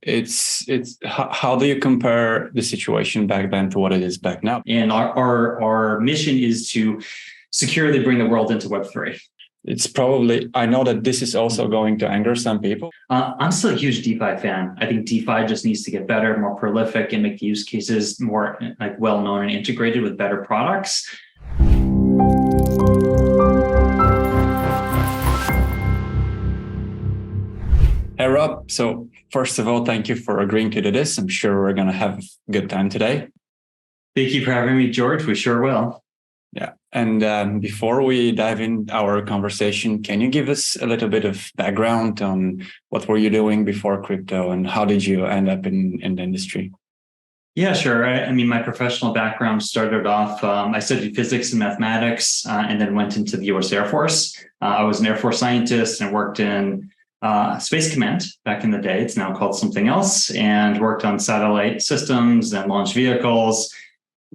How do you compare the situation back then to what it is back now? And our mission is to securely bring the world into Web3. I know that this is also going to anger some people. I'm still a huge DeFi fan. I think DeFi just needs to get better, more prolific, and make the use cases more well-known and integrated with better products. Hey, Rob. So first of all, thank you for agreeing to do this. I'm sure we're going to have a good time today. Thank you for having me, George. We sure will. Yeah. And before we dive in our conversation, can you give us a little bit of background on what were you doing before crypto and how did you end up in the industry? Yeah, sure. I mean, my professional background started off, I studied physics and mathematics and then went into the US Air Force. I was an Air Force scientist and worked in Space Command back in the day. It's now called something else, and worked on satellite systems and launch vehicles.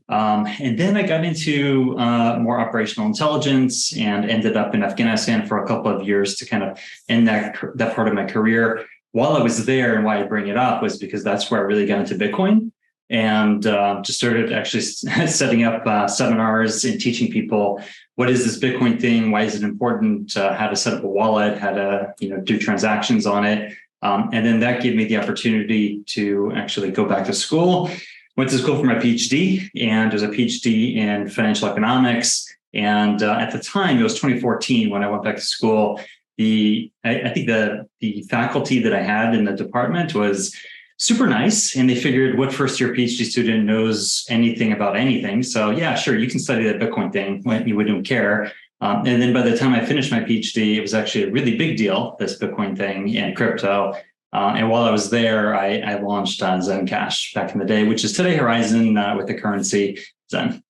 And then I got into more operational intelligence and ended up in Afghanistan for a couple of years to kind of end that part of my career. While I was there, and why I bring it up was because that's where I really got into Bitcoin and just started actually setting up seminars and teaching people what is this Bitcoin thing, why is it important, how to set up a wallet, how to do transactions on it. And then that gave me the opportunity to actually go back to school. Went to school for my PhD, and there's a PhD in financial economics. And at the time, it was 2014 when I went back to school. I think the faculty that I had in the department was super nice, and they figured, what first-year PhD student knows anything about anything? So yeah, sure, you can study that Bitcoin thing when you wouldn't care. And then by the time I finished my PhD, it was actually a really big deal, this Bitcoin thing and crypto. And while I was there, I launched Zen Cash back in the day, which is today Horizen with the currency Zen.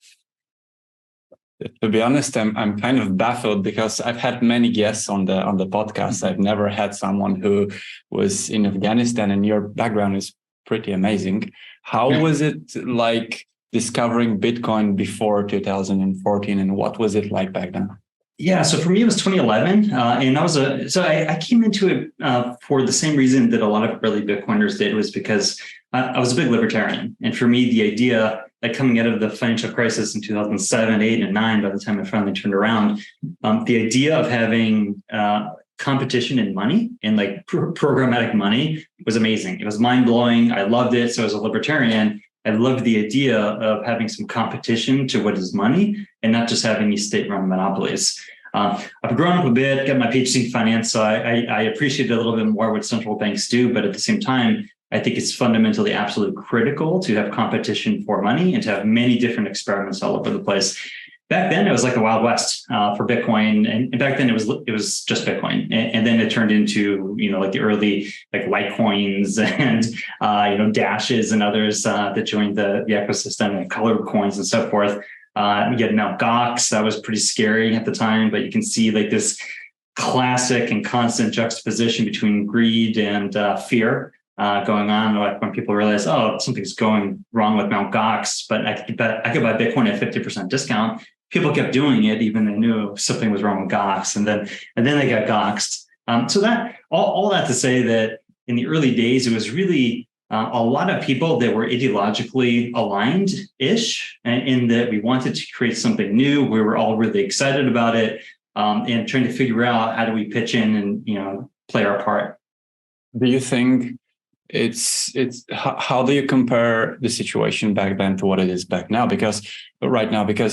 To be honest, I'm kind of baffled because I've had many guests on the podcast. I've never had someone who was in Afghanistan, and your background is pretty amazing. How was it like discovering Bitcoin before 2014, and what was it like back then? Yeah, so for me, it was 2011. And I came into it for the same reason that a lot of early Bitcoiners did, was because I was a big libertarian. And for me, the idea that coming out of the financial crisis in 2007, 8, and 9, by the time I finally turned around, the idea of having competition in money and like programmatic money was amazing. It was mind blowing. I loved it. So as a libertarian, I loved the idea of having some competition to what is money and not just having these state-run monopolies. I've grown up a bit, got my PhD in finance, so I appreciate a little bit more what central banks do. But at the same time, I think it's fundamentally absolutely critical to have competition for money and to have many different experiments all over the place. Back then, it was like the Wild West for Bitcoin, and back then it was just Bitcoin, and then it turned into like the early like Litecoins and Dashes and others that joined the ecosystem, and colored coins and so forth. You had Mt. Gox, that was pretty scary at the time, but you can see like this classic and constant juxtaposition between greed and fear going on. Like when people realize, oh, something's going wrong with Mt. Gox, but I could buy Bitcoin at 50% discount. People kept doing it, even they knew something was wrong with Gox, and then they got Goxed. So that all that to say that in the early days, it was really a lot of people that were ideologically aligned-ish, in that we wanted to create something new. We were all really excited about it, and trying to figure out how do we pitch in and play our part. Do you think how do you compare the situation back then to what it is back now? Because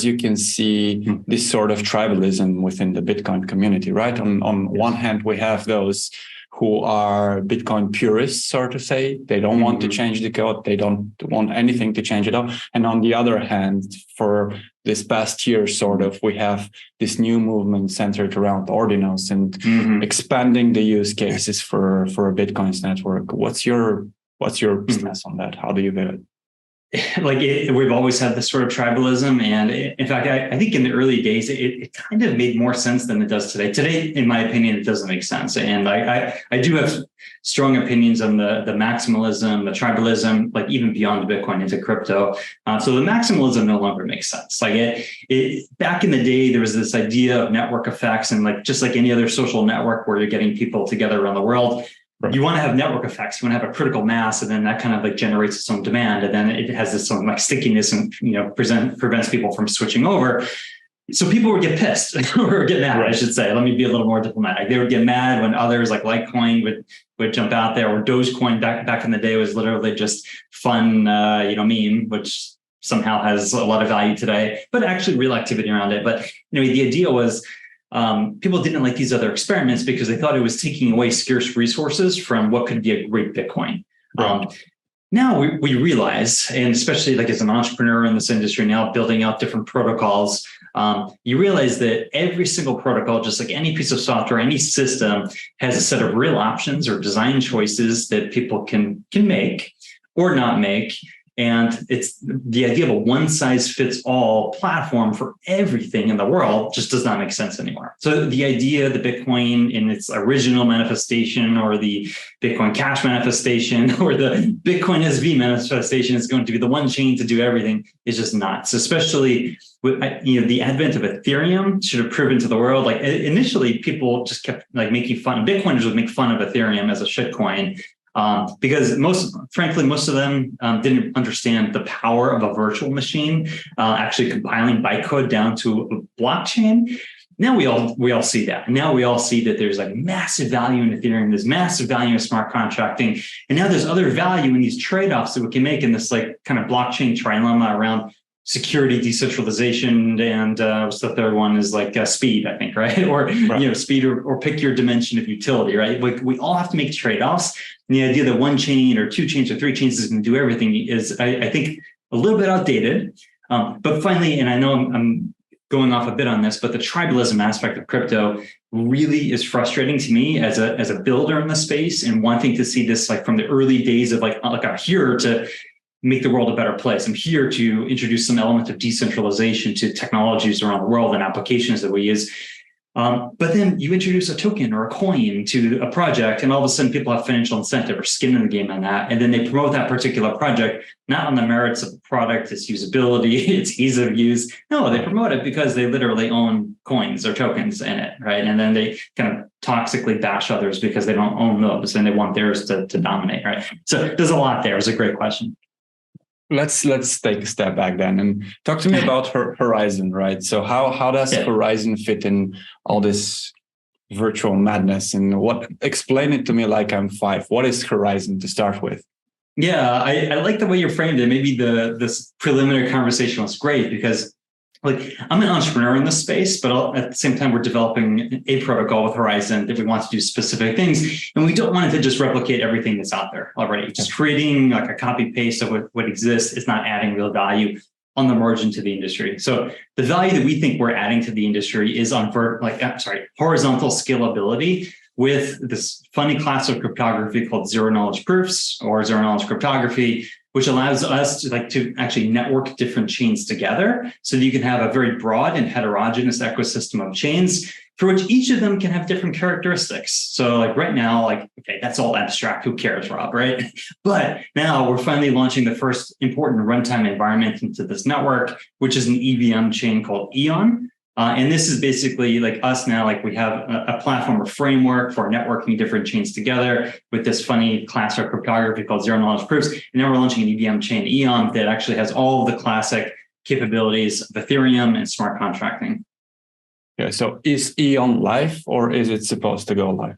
you can see this sort of tribalism within the Bitcoin community, right? On one hand, we have those who are Bitcoin purists, so to say. They don't want to change the code. They don't want anything to change at all. And on the other hand, for this past year, we have this new movement centered around Ordinals and expanding the use cases for a Bitcoin's network. What's your stance on that? How do you view it? We've always had this sort of tribalism. And in fact, I think in the early days, it kind of made more sense than it does today. Today, in my opinion, it doesn't make sense. And I do have strong opinions on the maximalism, the tribalism, like even beyond Bitcoin into crypto. So the maximalism no longer makes sense. Back in the day, there was this idea of network effects, and just like any other social network where you're getting people together around the world, Right. You want to have network effects. You want to have a critical mass, and then that kind of like generates its own demand, and then it has this own like stickiness, and prevents people from switching over. So people would get pissed or get mad, right. I should say. Let me be a little more diplomatic. They would get mad when others like Litecoin would jump out there, or Dogecoin back in the day was literally just fun, meme, which somehow has a lot of value today, but actually real activity around it. But the idea was people didn't like these other experiments because they thought it was taking away scarce resources from what could be a great Bitcoin. Right. Now we realize, and especially like as an entrepreneur in this industry now, building out different protocols, you realize that every single protocol, just like any piece of software, any system, has a set of real options or design choices that people can make or not make. And it's the idea of a one-size-fits-all platform for everything in the world just does not make sense anymore. So the idea that Bitcoin in its original manifestation, or the Bitcoin Cash manifestation, or the Bitcoin SV manifestation is going to be the one chain to do everything is just nuts. Especially with the advent of Ethereum should have proven to the world. Like initially, people just kept like making fun. Bitcoiners would make fun of Ethereum as a shitcoin. Because most of them didn't understand the power of a virtual machine, actually compiling bytecode down to a blockchain. Now we all see that. Now we all see that there's like massive value in Ethereum, there's massive value in smart contracting, and now there's other value in these trade-offs that we can make in this like kind of blockchain trilemma around security, decentralization, and what's the third one is like speed, I think, right? Or right. Speed, or pick your dimension of utility, right? Like we all have to make trade-offs. And the idea that one chain or two chains or three chains is going to do everything is, I think, a little bit outdated. But finally, and I know I'm going off a bit on this, but the tribalism aspect of crypto really is frustrating to me as a builder in the space, and wanting to see this like from the early days of like I'm here to make the world a better place. I'm here to introduce some element of decentralization to technologies around the world and applications that we use. But then you introduce a token or a coin to a project, and all of a sudden people have financial incentive or skin in the game on that. And then they promote that particular project, not on the merits of the product, its usability, its ease of use. No, they promote it because they literally own coins or tokens in it, right? And then they kind of toxically bash others because they don't own those and they want theirs to dominate, right? So there's a lot there. It's a great question. Let's take a step back then and talk to me about Horizen, right? So how does Horizen fit in all this virtual madness, and explain it to me like I'm 5. What is Horizen to start with? Yeah, I like the way you framed it. Maybe this preliminary conversation was great because like I'm an entrepreneur in this space, but at the same time, we're developing a protocol with Horizen that we want to do specific things. And we don't want it to just replicate everything that's out there already. Just creating like a copy paste of what exists is not adding real value on the margin to the industry. So the value that we think we're adding to the industry is on horizontal scalability with this funny class of cryptography called zero knowledge proofs or zero knowledge cryptography, which allows us to actually network different chains together so that you can have a very broad and heterogeneous ecosystem of chains for which each of them can have different characteristics. So like right now, okay, that's all abstract. Who cares, Rob, right? But now we're finally launching the first important runtime environment into this network, which is an EVM chain called Eon. And this is basically like us now, like we have a platform or framework for networking different chains together with this funny class of cryptography called zero knowledge proofs. And now we're launching an EVM chain, Eon, that actually has all of the classic capabilities of Ethereum and smart contracting. Okay, so is Eon live or is it supposed to go live?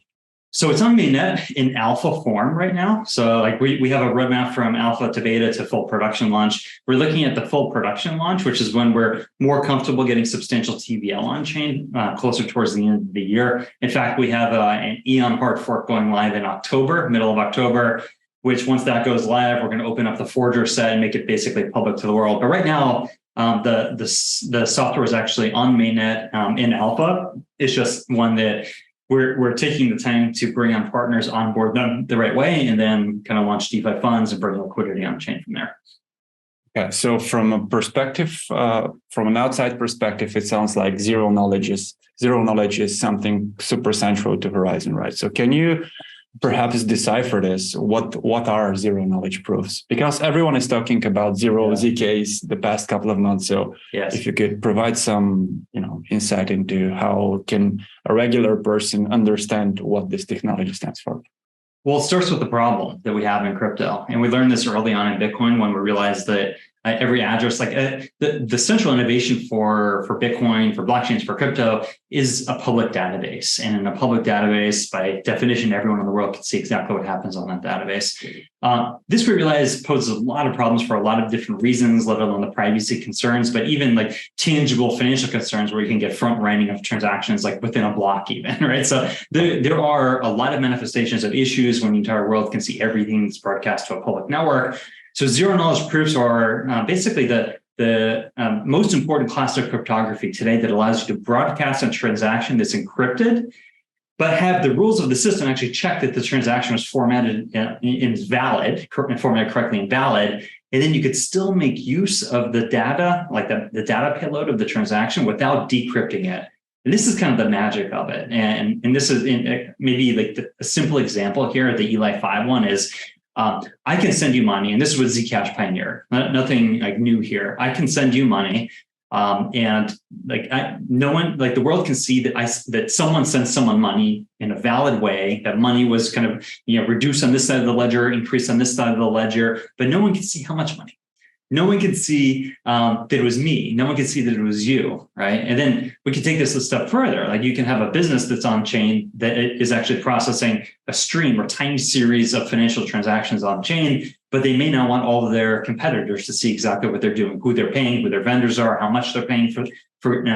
So it's on mainnet in alpha form right now. So like we have a roadmap from alpha to beta to full production launch. We're looking at the full production launch, which is when we're more comfortable getting substantial TVL on chain closer towards the end of the year. In fact, we have an Eon hard fork going live in October, middle of October, which once that goes live, we're going to open up the forger set and make it basically public to the world. But right now, the software is actually on mainnet in alpha. It's just one that we're taking the time to bring on partners, onboard them the right way, and then kind of launch DeFi funds and bring liquidity on chain from there. Okay, so from a perspective, from an outside perspective, it sounds like zero knowledge is something super central to Horizen, right? So can you perhaps decipher this? What are zero knowledge proofs? Because everyone is talking about zero ZKs the past couple of months. So if you could provide some, insight into how can a regular person understand what this technology stands for. Well, it starts with the problem that we have in crypto. And we learned this early on in Bitcoin when we realized that every address, like the central innovation for Bitcoin, for blockchains, for crypto is a public database. And in a public database, by definition, everyone in the world can see exactly what happens on that database. This we realized poses a lot of problems for a lot of different reasons, let alone the privacy concerns, but even like tangible financial concerns where you can get front running of transactions like within a block even, right? So there are a lot of manifestations of issues when the entire world can see everything that's broadcast to a public network. So zero knowledge proofs are basically the most important class of cryptography today that allows you to broadcast a transaction that's encrypted, but have the rules of the system actually check that the transaction was formatted and is valid, and formatted correctly and valid. And then you could still make use of the data, like the data payload of the transaction without decrypting it. And this is kind of the magic of it. And this is maybe like a simple example here, the Eli 5 one is, I can send you money, and this is with Zcash Pioneer. Nothing like new here. I can send you money, and like no one, like the world can see that someone sent someone money in a valid way. That money was kind of reduced on this side of the ledger, increased on this side of the ledger, but no one can see how much money. No one can see that it was me. No one can see that it was you, right? And then we can take this a step further. Like you can have a business that's on chain that is actually processing a stream or tiny series of financial transactions on chain, but they may not want all of their competitors to see exactly what they're doing, who they're paying, who their vendors are, how much they're paying for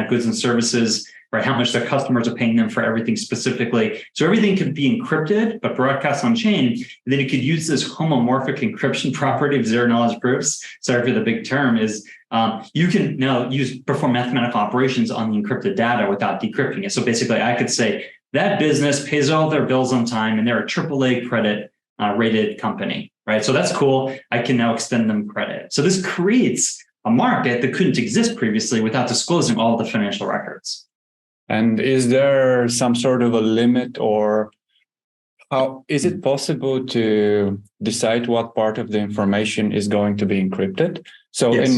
goods and services, right? How much their customers are paying them for everything specifically. So everything could be encrypted, but broadcast on chain. And then you could use this homomorphic encryption property of zero knowledge proofs. Sorry for the big term is you can now perform mathematical operations on the encrypted data without decrypting it. So basically I could say that business pays all their bills on time and they're a AAA credit rated company, right? So that's cool. I can now extend them credit. So this creates a market that couldn't exist previously without disclosing all the financial records. And is there some sort of a limit, or how is it possible to decide what part of the information is going to be encrypted? So yes.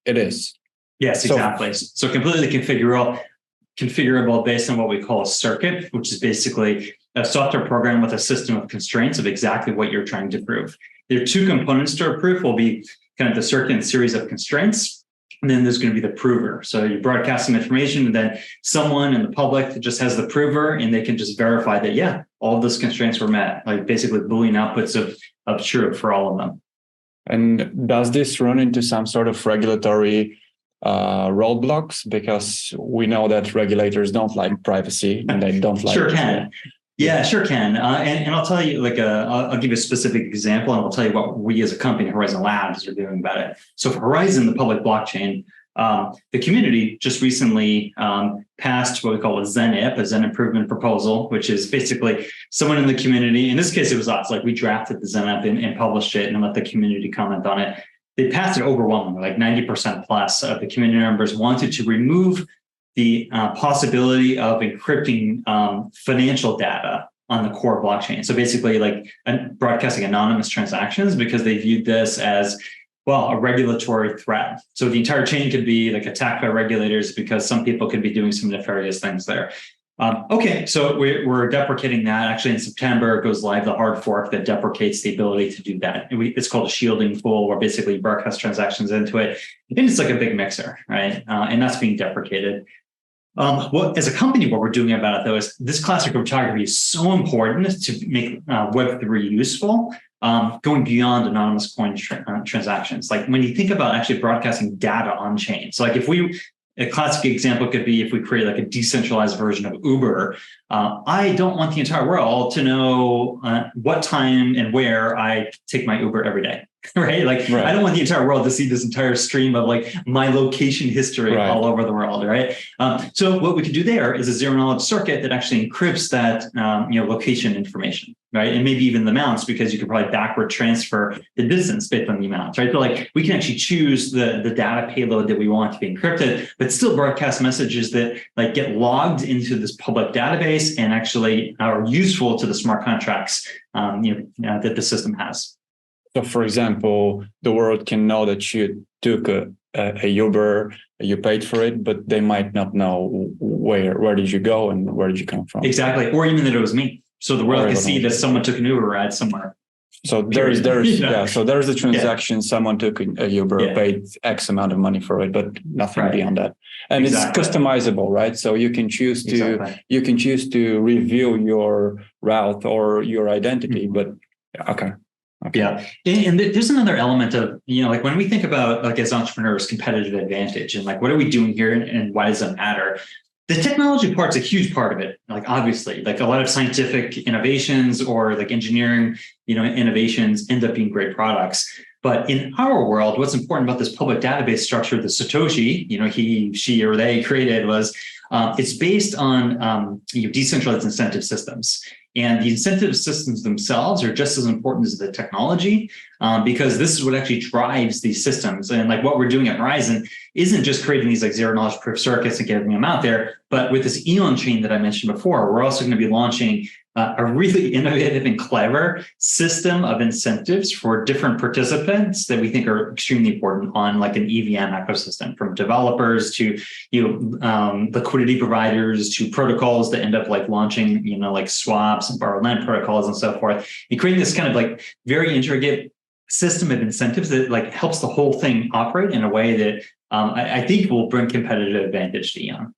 It is. Yes, exactly. So completely configurable based on what we call a circuit, which is basically a software program with a system of constraints of exactly what you're trying to prove. There are two components to a proof. Will be kind of the circuit and series of constraints. And then there's going to be the prover. So you broadcast some information, and then someone in the public just has the prover, and they can just verify that, yeah, all of those constraints were met, like basically Boolean outputs of true for all of them. And does this run into some sort of regulatory roadblocks? Because we know that regulators don't like privacy and they don't like. Sure can. Yeah, sure can. And I'll tell you, I'll give you a specific example, and I'll tell you what we as a company, Horizen Labs, are doing about it. So for Horizen, the public blockchain, the community just recently passed what we call a ZenIP, a Zen Improvement Proposal, which is basically someone in the community. In this case, it was us. Like we drafted the ZenIP and published it and let the community comment on it. They passed it overwhelmingly, like 90% plus of the community members wanted to remove the possibility of encrypting financial data on the core blockchain. So basically like broadcasting anonymous transactions, because they viewed this as, well, a regulatory threat. So the entire chain could be like attacked by regulators because some people could be doing some nefarious things there. Okay, so we're deprecating that. Actually, in September, it goes live, the hard fork that deprecates the ability to do that. It's called a shielding pool, where basically you broadcast transactions into it. And it's like a big mixer, right? And that's being deprecated. As a company, what we're doing about it, though, is this class of cryptography is so important to make Web3 useful, going beyond anonymous coin transactions. Like when you think about actually broadcasting data on chain. So like a classic example could be if we create like a decentralized version of Uber. I don't want the entire world to know what time and where I take my Uber every day, right? Like I don't want the entire world to see this entire stream of like my location history all over the world, right? So what we could do there is a zero knowledge circuit that actually encrypts that location information, right? And maybe even the amounts, because you could probably backward transfer the distance based on the amounts, right? So like we can actually choose the data payload that we want to be encrypted, but still broadcast messages that like get logged into this public database and actually are useful to the smart contracts that the system has. So, for example, the world can know that you took a Uber, you paid for it, but they might not know where did you go and where did you come from. Exactly, or even that it was me. So the world can see that someone took an Uber ride somewhere. So there's so there's a transaction. Someone took a Uber, paid X amount of money for it, but nothing beyond that. And it's customizable, right? So you can choose to reveal your route or your identity. But okay. Yeah. And there's another element of, like when we think about, like, as entrepreneurs, competitive advantage, and like, what are we doing here and why does it matter? The technology part's a huge part of it. Like, obviously, like a lot of scientific innovations or like engineering, innovations end up being great products. But in our world, what's important about this public database structure that Satoshi, he, she, or they created was it's based on decentralized incentive systems. And the incentive systems themselves are just as important as the technology, because this is what actually drives these systems. And like what we're doing at Horizen isn't just creating these like zero knowledge proof circuits and getting them out there, but with this Eon chain that I mentioned before, we're also going to be launching a really innovative and clever system of incentives for different participants that we think are extremely important on like an EVM ecosystem, from developers to liquidity providers to protocols that end up like launching like swaps and borrow lend protocols and so forth. And creating this kind of like very intricate system of incentives that like helps the whole thing operate in a way that I think will bring competitive advantage to Eon.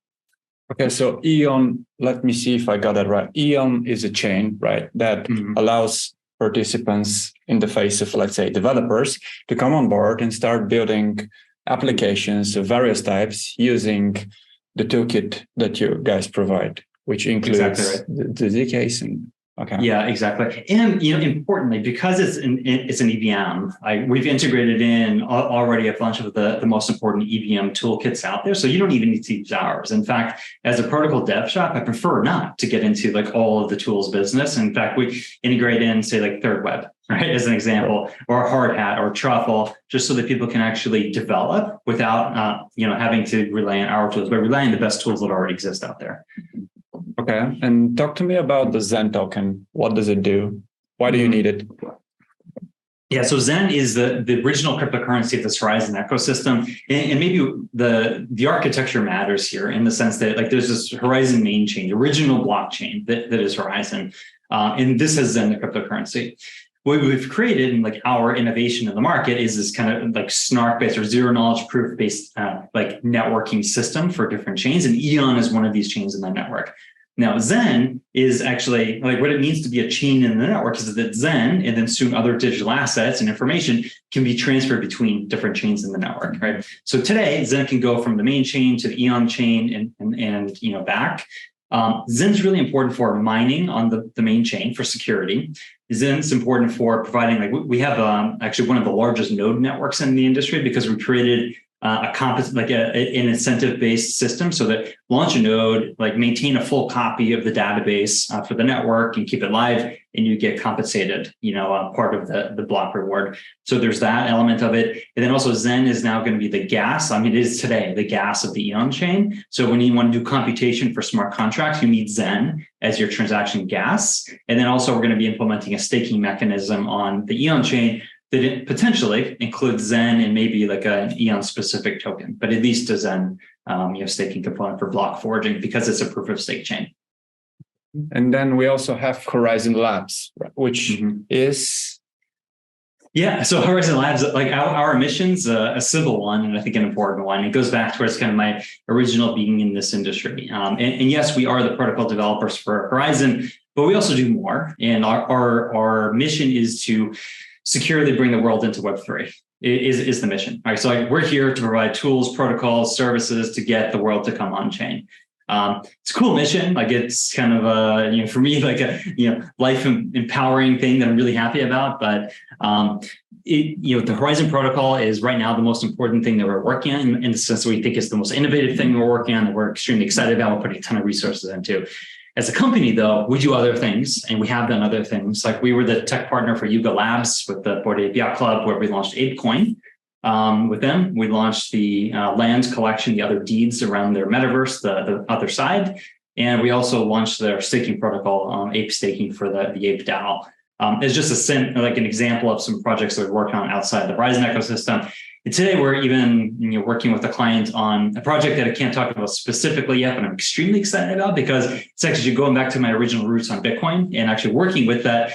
Okay, so Eon, let me see if I got that right. Eon is a chain, right, that allows participants in the face of, let's say, developers to come on board and start building applications of various types using the toolkit that you guys provide, which includes the ZKs and yeah, exactly. And importantly, because it's an EVM, we've integrated in already a bunch of the most important EVM toolkits out there. So you don't even need to use ours. In fact, as a protocol dev shop, I prefer not to get into like all of the tools business. In fact, we integrate in, say, like Third Web, right, as an example, or Hard Hat or Truffle, just so that people can actually develop without having to rely on our tools, but relying on the best tools that already exist out there. Okay. And talk to me about the Zen token. What does it do? Why do you need it? Yeah, so Zen is the original cryptocurrency of this Horizen ecosystem. And maybe the architecture matters here in the sense that like there's this Horizen main chain, original blockchain that is Horizen. And this has Zen, the cryptocurrency. What we've created and like our innovation in the market is this kind of like snark-based or zero knowledge proof based like networking system for different chains. And Eon is one of these chains in that network. Now, Zen is actually like what it means to be a chain in the network is that Zen and then soon other digital assets and information can be transferred between different chains in the network, right? So today, Zen can go from the main chain to the Eon chain and back. Zen's really important for mining on the main chain for security. Zen's important for providing, like we have actually one of the largest node networks in the industry because we created an incentive-based system so that launch a node, like maintain a full copy of the database for the network and keep it live, and you get compensated, part of the block reward. So there's that element of it. And then also Zen is now going to be the gas. I mean, it is today the gas of the Eon chain. So when you want to do computation for smart contracts, you need Zen as your transaction gas. And then also we're going to be implementing a staking mechanism on the Eon chain that it potentially includes Zen and maybe like an Eon specific token, but at least a Zen staking component for block foraging because it's a proof of stake chain. And then we also have Horizen Labs, which is... Yeah, so Horizen Labs, like our mission's a civil one, and I think an important one. It goes back towards kind of my original being in this industry. And yes, we are the protocol developers for Horizen, but we also do more. And our mission is to securely bring the world into Web3 is the mission. All right, so we're here to provide tools, protocols, services to get the world to come on chain. It's a cool mission. Like it's kind of for me like a life empowering thing that I'm really happy about. But the Horizen protocol is right now the most important thing that we're working on in the sense that we think it's the most innovative thing we're working on that we're extremely excited about. We're putting a ton of resources into. As a company, though, we do other things, and we have done other things. Like we were the tech partner for Yuga Labs with the Bored Ape Yacht Club, where we launched ApeCoin. With them, we launched the land collection, the other deeds around their metaverse, the other side. And we also launched their staking protocol, Ape Staking for the Ape DAO. It's just an example of some projects that we worked on outside the Horizen ecosystem. And today we're even working with a client on a project that I can't talk about specifically yet, but I'm extremely excited about because it's actually going back to my original roots on Bitcoin and actually working with that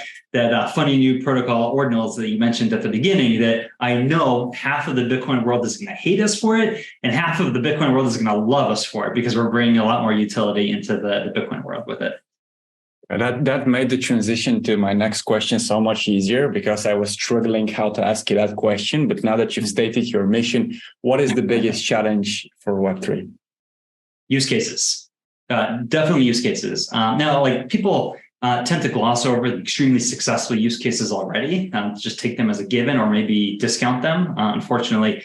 funny new protocol ordinals that you mentioned at the beginning, that I know half of the Bitcoin world is going to hate us for it and half of the Bitcoin world is going to love us for it because we're bringing a lot more utility into the Bitcoin world with it. That made the transition to my next question so much easier because I was struggling how to ask you that question. But now that you've stated your mission, what is the biggest challenge for Web3? Use cases. Definitely use cases. Now, like people tend to gloss over the extremely successful use cases already, just take them as a given or maybe discount them. Unfortunately,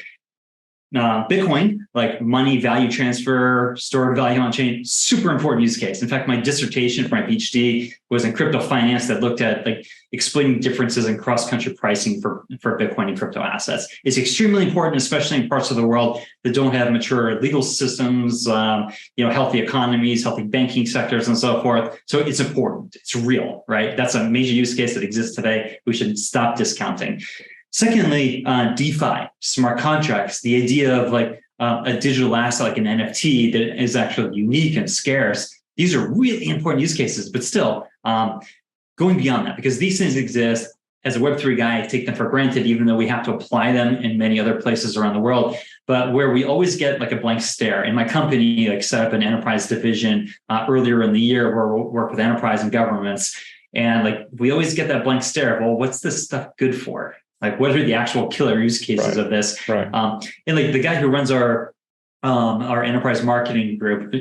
Bitcoin, like money value transfer, stored value on chain, super important use case. In fact, my dissertation for my PhD was in crypto finance that looked at like explaining differences in cross-country pricing for Bitcoin and crypto assets. It's extremely important, especially in parts of the world that don't have mature legal systems, healthy economies, healthy banking sectors, and so forth. So it's important. It's real, right? That's a major use case that exists today. We should stop discounting. Secondly, DeFi, smart contracts, the idea of like a digital asset like an NFT that is actually unique and scarce. These are really important use cases, but still going beyond that, because these things exist. As a Web3 guy, I take them for granted, even though we have to apply them in many other places around the world. But where we always get like a blank stare, in my company, like set up an enterprise division earlier in the year where we'll work with enterprise and governments. And like we always get that blank stare of, well, what's this stuff good for? Like, what are the actual killer use cases of this? Right. And like the guy who runs our enterprise marketing group,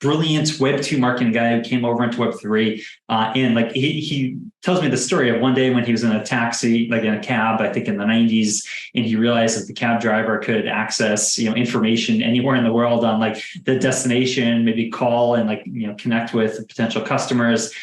brilliant Web2 marketing guy who came over into Web3. And like he tells me the story of one day when he was in a taxi, like in a cab, I think in the 90s, and he realized that the cab driver could access, information anywhere in the world on like the destination, maybe call and like, connect with potential customers.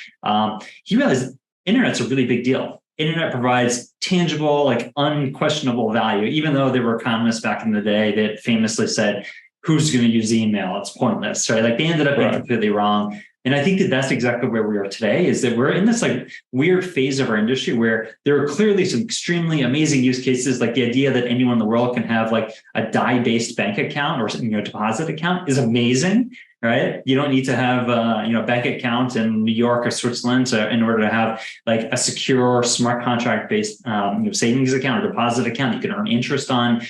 He realized internet's a really big deal. Internet provides tangible, like unquestionable value, even though there were economists back in the day that famously said, who's going to use email? It's pointless, right? Like they ended up being completely wrong. And I think that that's exactly where we are today, is that we're in this like weird phase of our industry where there are clearly some extremely amazing use cases, like the idea that anyone in the world can have like a DAI-based bank account or deposit account is amazing. Right? You don't need to have a bank account in New York or Switzerland in order to have like a secure smart contract based savings account or deposit account you can earn interest on.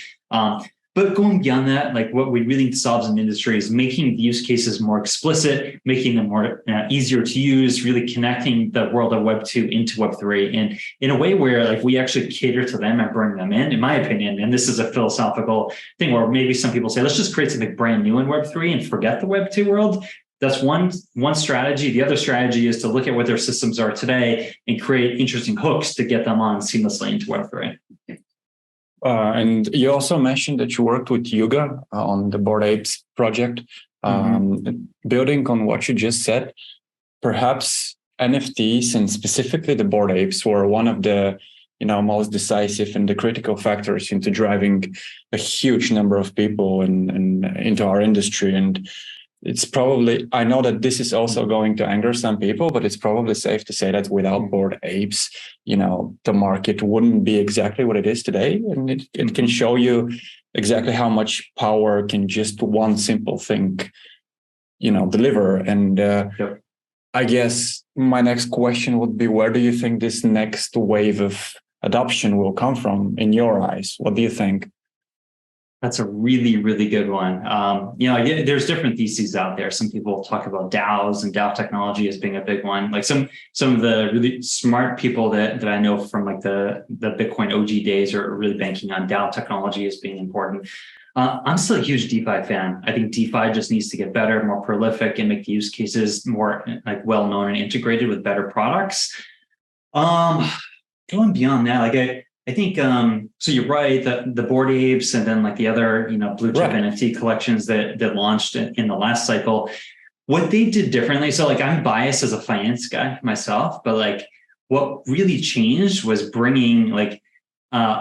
But going beyond that, like what we really solve in the industry is making the use cases more explicit, making them more easier to use, really connecting the world of Web 2 into Web 3, and in a way where like we actually cater to them and bring them in my opinion. And this is a philosophical thing where maybe some people say, let's just create something brand new in Web 3 and forget the Web 2 world. That's one strategy. The other strategy is to look at what their systems are today and create interesting hooks to get them on seamlessly into Web 3. And you also mentioned that you worked with Yuga on the Bored Apes project. Building on what you just said, perhaps NFTs and specifically the Bored Apes were one of the most decisive and the critical factors into driving a huge number of people and into our industry. And it's probably, I know that this is also going to anger some people, but it's probably safe to say that without Bored Apes, the market wouldn't be exactly what it is today. And it can show you exactly how much power can just one simple thing, deliver. And I guess my next question would be, where do you think this next wave of adoption will come from in your eyes? What do you think? That's a really, really good one. There's different theses out there. Some people talk about DAOs and DAO technology as being a big one. Like some of the really smart people that I know from like the Bitcoin OG days are really banking on DAO technology as being important. I'm still a huge DeFi fan. I think DeFi just needs to get better, more prolific, and make the use cases more like well-known and integrated with better products. Going beyond that, like I think, so you're right, the Bored Apes and then like the other, blue chip NFT collections that launched in the last cycle, what they did differently. So like I'm biased as a finance guy myself, but like what really changed was bringing like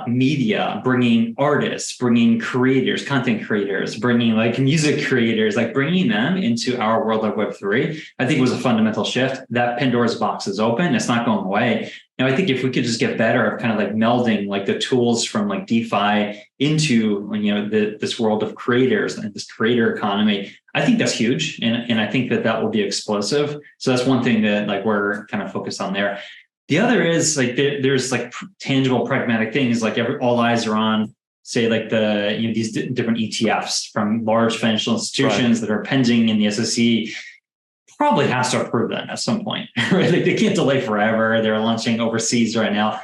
media, bringing artists, bringing creators, content creators, bringing like music creators, like bringing them into our world of Web3, I think was a fundamental shift. That Pandora's box is open. It's not going away. I think if we could just get better at kind of like melding like the tools from like DeFi into, this world of creators and this creator economy, I think that's huge. And I think that will be explosive. So that's one thing that like we're kind of focused on there. The other is like there's like tangible pragmatic things, like all eyes are on, say, like these different ETFs from large financial institutions that are pending in the SEC. Probably has to approve that at some point, right? Like they can't delay forever. They're launching overseas right now.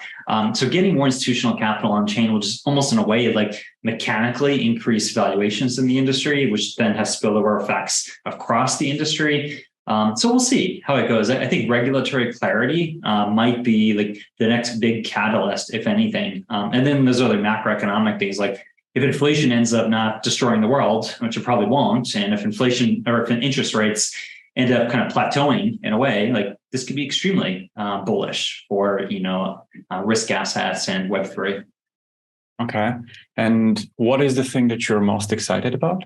So getting more institutional capital on chain will just almost in a way like mechanically increase valuations in the industry, which then has spillover effects across the industry. So we'll see how it goes. I think regulatory clarity might be like the next big catalyst, if anything. And then there's other macroeconomic things like if inflation ends up not destroying the world, which it probably won't, and if interest rates end up kind of plateauing in a way, like this could be extremely bullish for risk assets and Web3. Okay. And what is the thing that you're most excited about?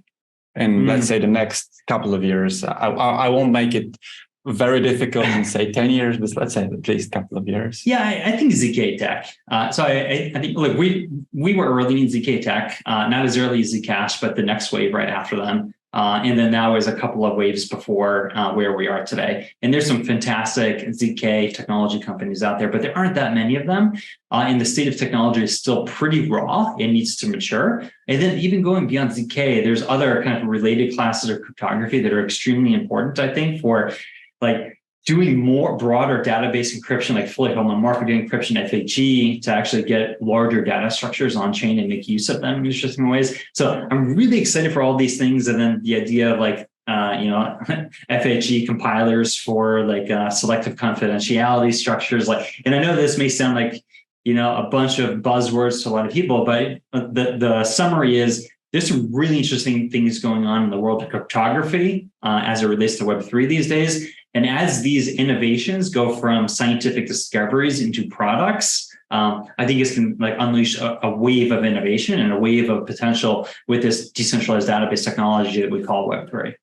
And let's say the next couple of years, I won't make it very difficult and say 10 years, but let's say at least a couple of years. Yeah, I think ZK Tech. So I think, look, we were early in ZK Tech, not as early as Zcash, but the next wave right after them. And then now is a couple of waves before where we are today. And there's some fantastic ZK technology companies out there, but there aren't that many of them. And the state of technology is still pretty raw. It needs to mature. And then even going beyond ZK, there's other kind of related classes of cryptography that are extremely important, I think, for like doing more broader database encryption, like fully homomorphic encryption, FHE, to actually get larger data structures on chain and make use of them in interesting ways. So I'm really excited for all these things. And then the idea of like, FHE compilers for like selective confidentiality structures. And I know this may sound like, a bunch of buzzwords to a lot of people, but the summary is there's some really interesting things going on in the world of cryptography as it relates to Web3 these days. And as these innovations go from scientific discoveries into products, I think it's going to like unleash a wave of innovation and a wave of potential with this decentralized database technology that we call Web3.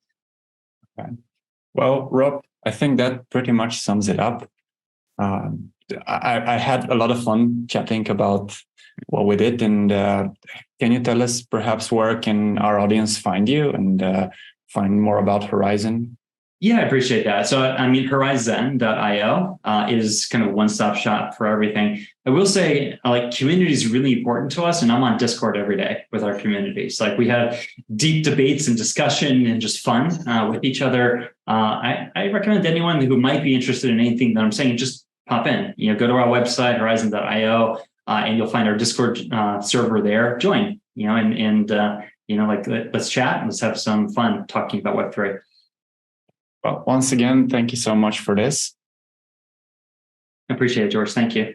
Okay. Well, Rob, I think that pretty much sums it up. I had a lot of fun chatting about what we did. And can you tell us perhaps where can our audience find you and find more about Horizen? Yeah, I appreciate that. So, Horizen.io is kind of a one-stop shop for everything. I will say, like, community is really important to us, and I'm on Discord every day with our communities. Like, we have deep debates and discussion and just fun with each other. I recommend anyone who might be interested in anything that I'm saying, just pop in. Go to our website, Horizen.io, and you'll find our Discord server there. Join. Let's chat and let's have some fun talking about Web3. Well, once again, thank you so much for this. I appreciate it, George. Thank you.